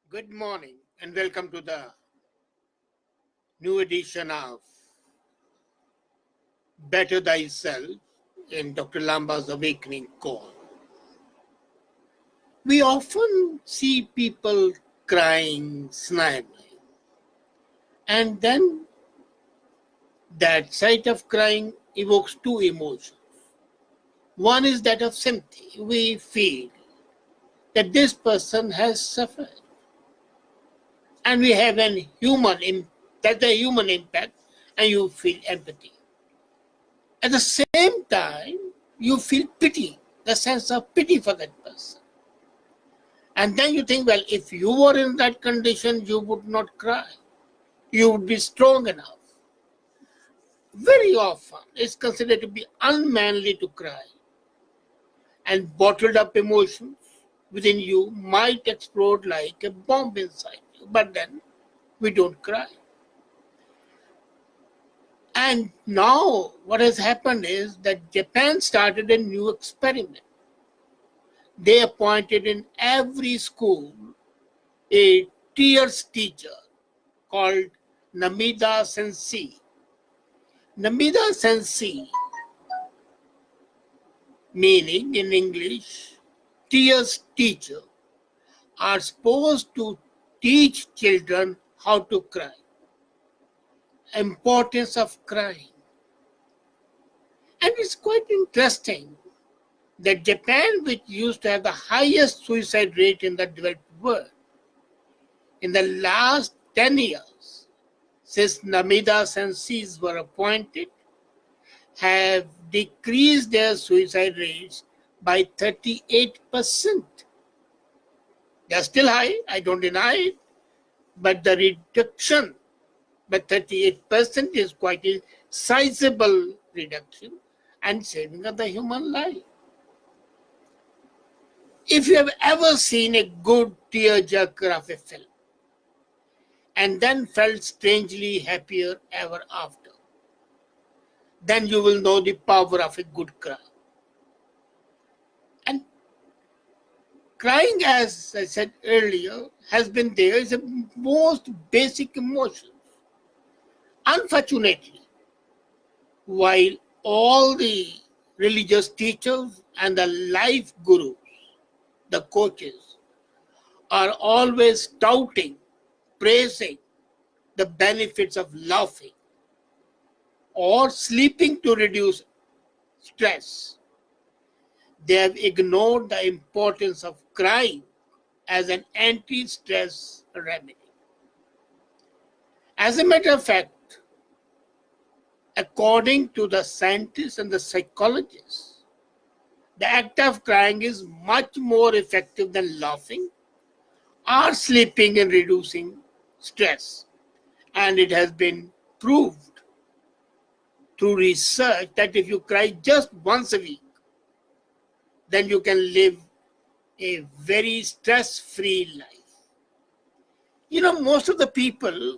Good morning and welcome to the new edition of Better Thyself in Dr. Lamba's Awakening Call. We often see people crying, sniveling, and then that sight of crying evokes two emotions. One is that of sympathy. We feel that this person has suffered, and we have that's a human impact, and you feel empathy. At the same time, you feel pity, the sense of pity for that person. And then you think, well, if you were in that condition, you would not cry. You would be strong enough. Very often, it's considered to be unmanly to cry. And bottled up emotions within you might explode like a bomb inside you. But then, we don't cry. And now what has happened is that Japan started a new experiment. They appointed in every school a tears teacher called Namida Sensei. Namida Sensei, meaning in English, tears teacher, are supposed to teach children how to cry. Importance of crying. And it's quite interesting that Japan, which used to have the highest suicide rate in the developed world, in the last 10 years, since Namida senseis were appointed, have decreased their suicide rates by 38%. They are still high, I don't deny it, but the reduction by 38% is quite a sizable reduction and saving of the human life. If you have ever seen a good tearjerker of a film and then felt strangely happier ever after, then you will know the power of a good cry. And crying, as I said earlier, has been there as a most basic emotion. Unfortunately, while all the religious teachers and the life gurus, the coaches, are always touting, praising the benefits of laughing or sleeping to reduce stress, they have ignored the importance of crying as an anti-stress remedy. As a matter of fact, according to the scientists and the psychologists, the act of crying is much more effective than laughing or sleeping in reducing stress. And it has been proved through research that if you cry just once a week, then you can live a very stress-free life. You know, most of the people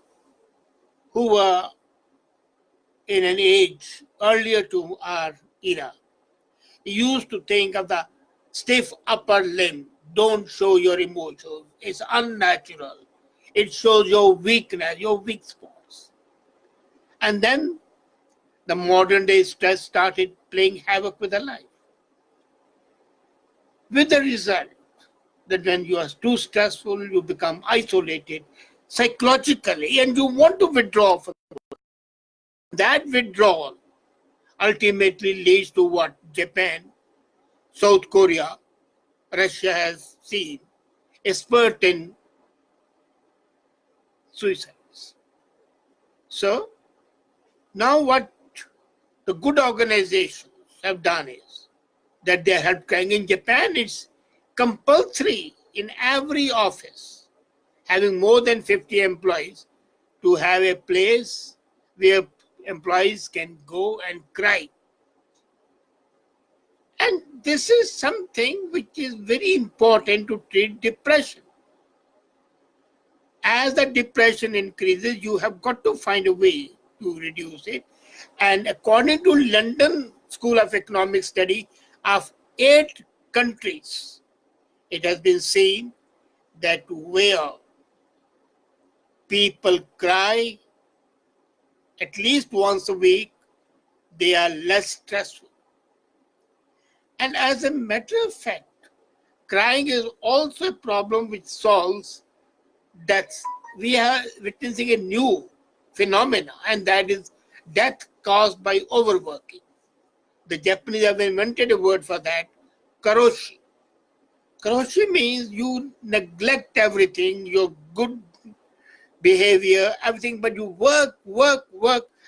who were in an age earlier to our era used to think of the stiff upper limb. Don't show your emotions. It's unnatural. It shows your weakness, your weak spots. And then the modern day stress started playing havoc with the life. With the result that when you are too stressful, you become isolated psychologically and you want to withdraw from that withdrawal ultimately leads to what Japan, South Korea, Russia has seen, a spurt in suicides. So now what the good organizations have done is that they help crying. In Japan, it's compulsory in every office having more than 50 employees to have a place where employees can go and cry. And this is something which is very important to treat depression. As the depression increases, you have got to find a way to reduce it. And according to London School of Economics study of 8 countries, it has been seen that where people cry at least once a week, they are less stressful. And as a matter of fact, crying is also a problem which solves deaths. We are witnessing a new phenomena, and that is death caused by overworking. The Japanese have invented a word for that, karoshi. Karoshi means you neglect everything, your good behavior, everything, but you work,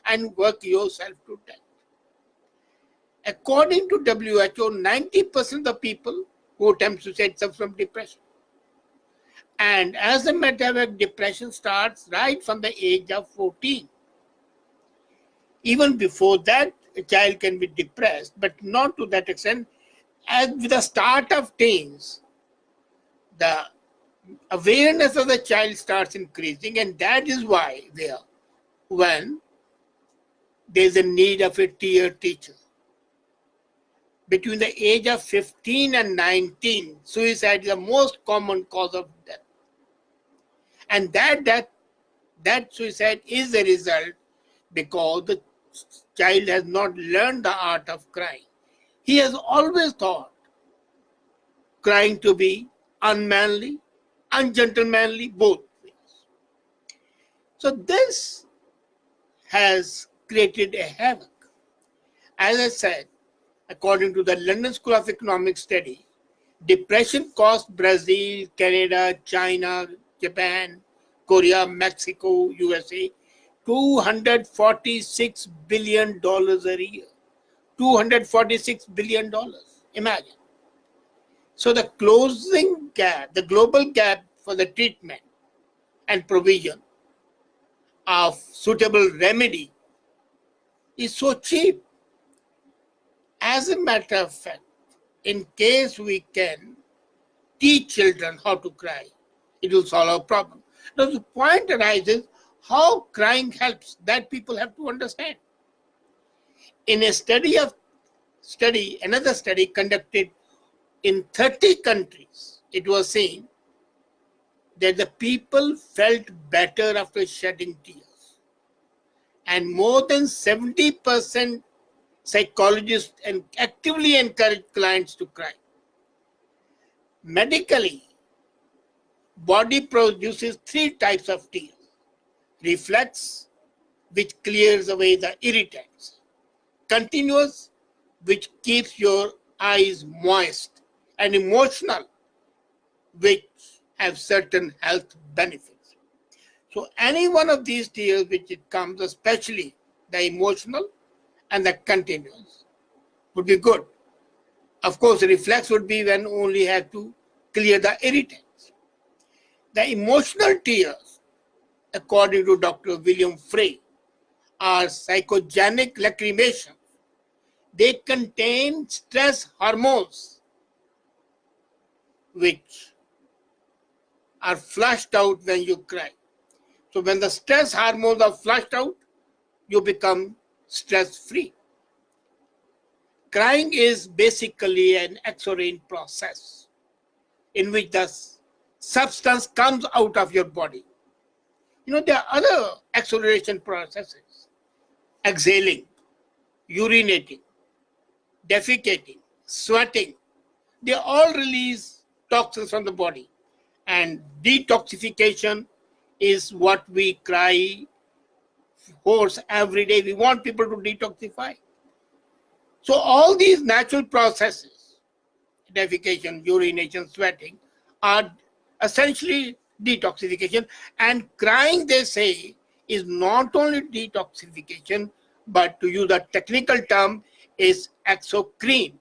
and work yourself to death. According to WHO, 90% of people who attempt suicide suffer from depression. And as a matter of fact, depression starts right from the age of 14. Even before that, a child can be depressed, but not to that extent. As with the start of teens, the awareness of the child starts increasing, and that is why when there's a need of a peer teacher. Between the age of 15 and 19, suicide is the most common cause of death. And that suicide is a result because the child has not learned the art of crying. He has always thought crying to be unmanly, ungentlemanly, both ways. So this has created a havoc. As I said, according to the London School of Economics study, depression cost Brazil, Canada, China, Japan, Korea, Mexico, USA, $246 billion a year. $246 billion. Imagine. So the closing gap, the global gap for the treatment and provision of suitable remedy is so cheap. As a matter of fact, in case we can teach children how to cry, it will solve our problem. Now the point arises, how crying helps, that people have to understand. In a another study conducted in 30 countries, it was seen that the people felt better after shedding tears. And more than 70% psychologists actively encourage clients to cry. Medically, body produces 3 types of tears. Reflex, which clears away the irritants. Continuous, which keeps your eyes moist. And emotional, which have certain health benefits. So any one of these tears which it comes, especially the emotional and the continuous, would be good. Of course, reflex would be when only have to clear the irritants. The emotional tears, according to Dr. William Frey, are psychogenic lacrimations. They contain stress hormones which are flushed out when you cry. So when the stress hormones are flushed out, you become stress-free. Crying is basically an exorane process in which the substance comes out of your body. There are other exoneration processes: exhaling, urinating, defecating, sweating. They all release toxins from the body. And detoxification is what we cry hoarse every day. We want people to detoxify. So all these natural processes, defecation, urination, sweating, are essentially detoxification. And crying, they say, is not only detoxification, but to use a technical term, is exocrine.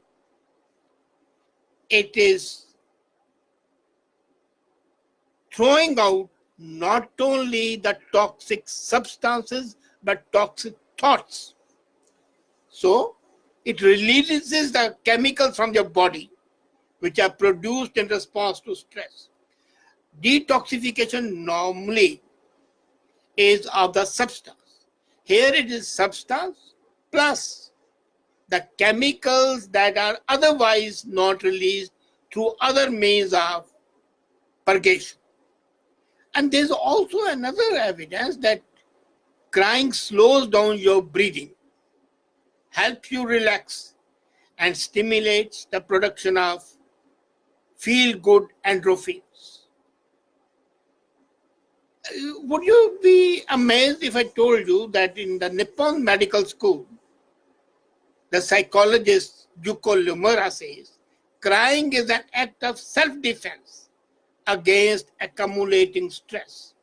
It is throwing out not only the toxic substances, but toxic thoughts. So it releases the chemicals from your body, which are produced in response to stress. Detoxification normally is of the substance. Here it is substance plus the chemicals that are otherwise not released through other means of purgation. And there's also another evidence that crying slows down your breathing, helps you relax, and stimulates the production of feel-good endorphins. Would you be amazed if I told you that in the Nippon Medical School, the psychologist Yuko Lumura says, crying is an act of self-defense against accumulating stress.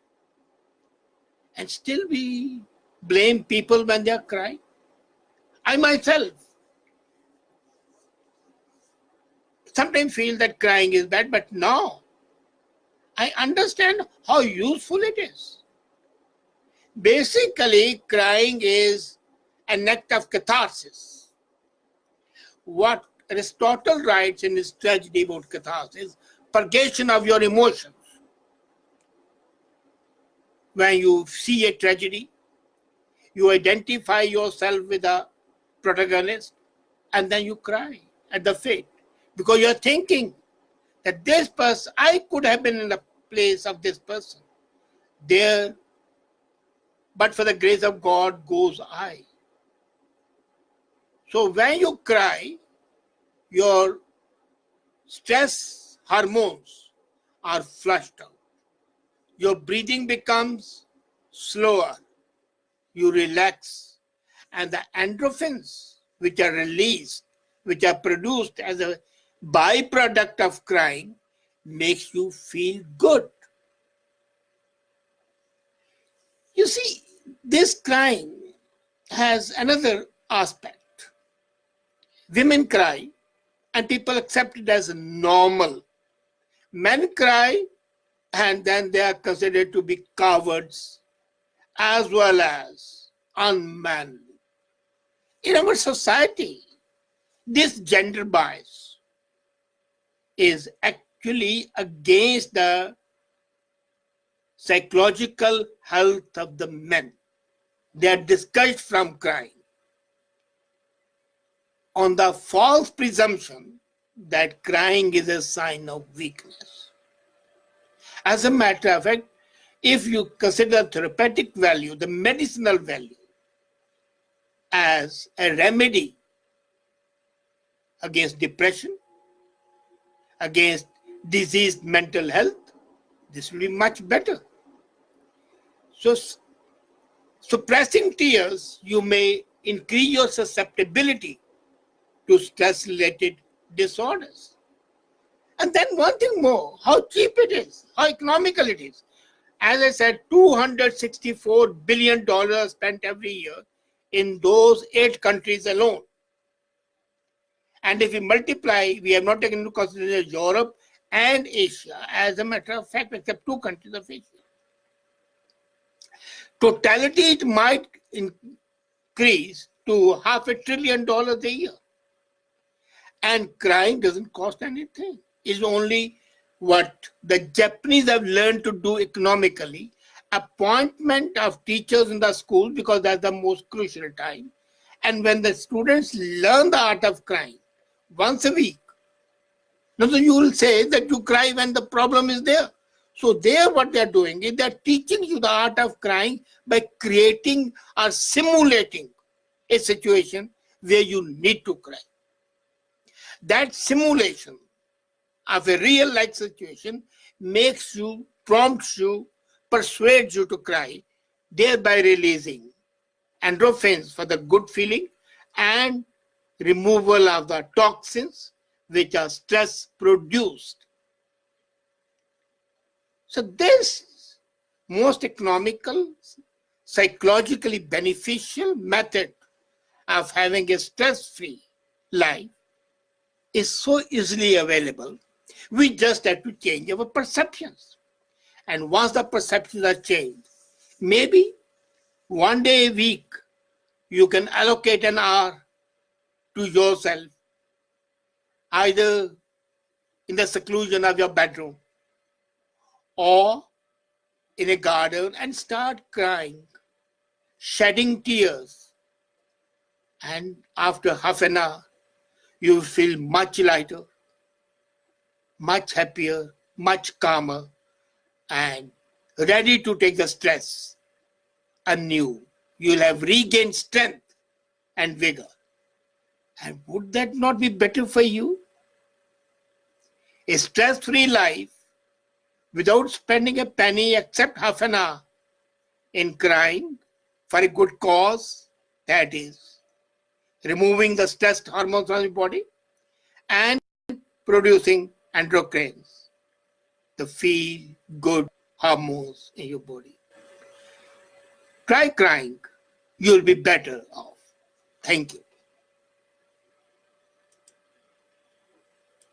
And still we blame people when they are crying. I myself sometimes feel that crying is bad, but now I understand how useful it is. Basically, crying is an act of catharsis. What Aristotle writes in his tragedy about catharsis, purgation of your emotions. When you see a tragedy, you identify yourself with the protagonist, and then you cry at the fate. Because you're thinking that this person, I could have been in the place of this person. There, but for the grace of God goes I. So when you cry, your stress hormones are flushed out. Your breathing becomes slower. You relax. And the endorphins, which are released, which are produced as a byproduct of crying, makes you feel good. You see, this crying has another aspect. Women cry and people accept it as normal. Men cry and then they are considered to be cowards as well as unmanly. In our society, this gender bias is actually against the psychological health of the men. They are discouraged from crying on the false presumption that crying is a sign of weakness. As a matter of fact, if you consider therapeutic value, the medicinal value, as a remedy against depression, against diseased mental health, this will be much better. So, suppressing tears, you may increase your susceptibility to stress-related disorders. And then one thing more, how cheap it is, how economical it is. As I said, $264 billion spent every year in those 8 countries alone. And if we multiply, we have not taken into consideration Europe and Asia, as a matter of fact, except 2 countries of Asia. Totality, it might increase to $500 billion a year. And crying doesn't cost anything. It's only what the Japanese have learned to do economically. Appointment of teachers in the school, because that's the most crucial time. And when the students learn the art of crying once a week, now so you will say that you cry when the problem is there. So there what they're doing is they're teaching you the art of crying by creating or simulating a situation where you need to cry. That simulation of a real life situation makes you, prompts you, persuades you to cry, thereby releasing endorphins for the good feeling and removal of the toxins which are stress produced. So this most economical, psychologically beneficial method of having a stress-free life is so easily available. We just have to change our perceptions. And once the perceptions are changed, maybe one day a week, you can allocate an hour to yourself, either in the seclusion of your bedroom or in a garden, and start crying, shedding tears. And after half an hour, you will feel much lighter, much happier, much calmer, and ready to take the stress anew. You'll have regained strength and vigor. And would that not be better for you? A stress-free life without spending a penny except half an hour in crying for a good cause, that is, removing the stressed hormones from your body and producing endocrines, the feel-good hormones in your body. Try crying, you'll be better off. Thank you.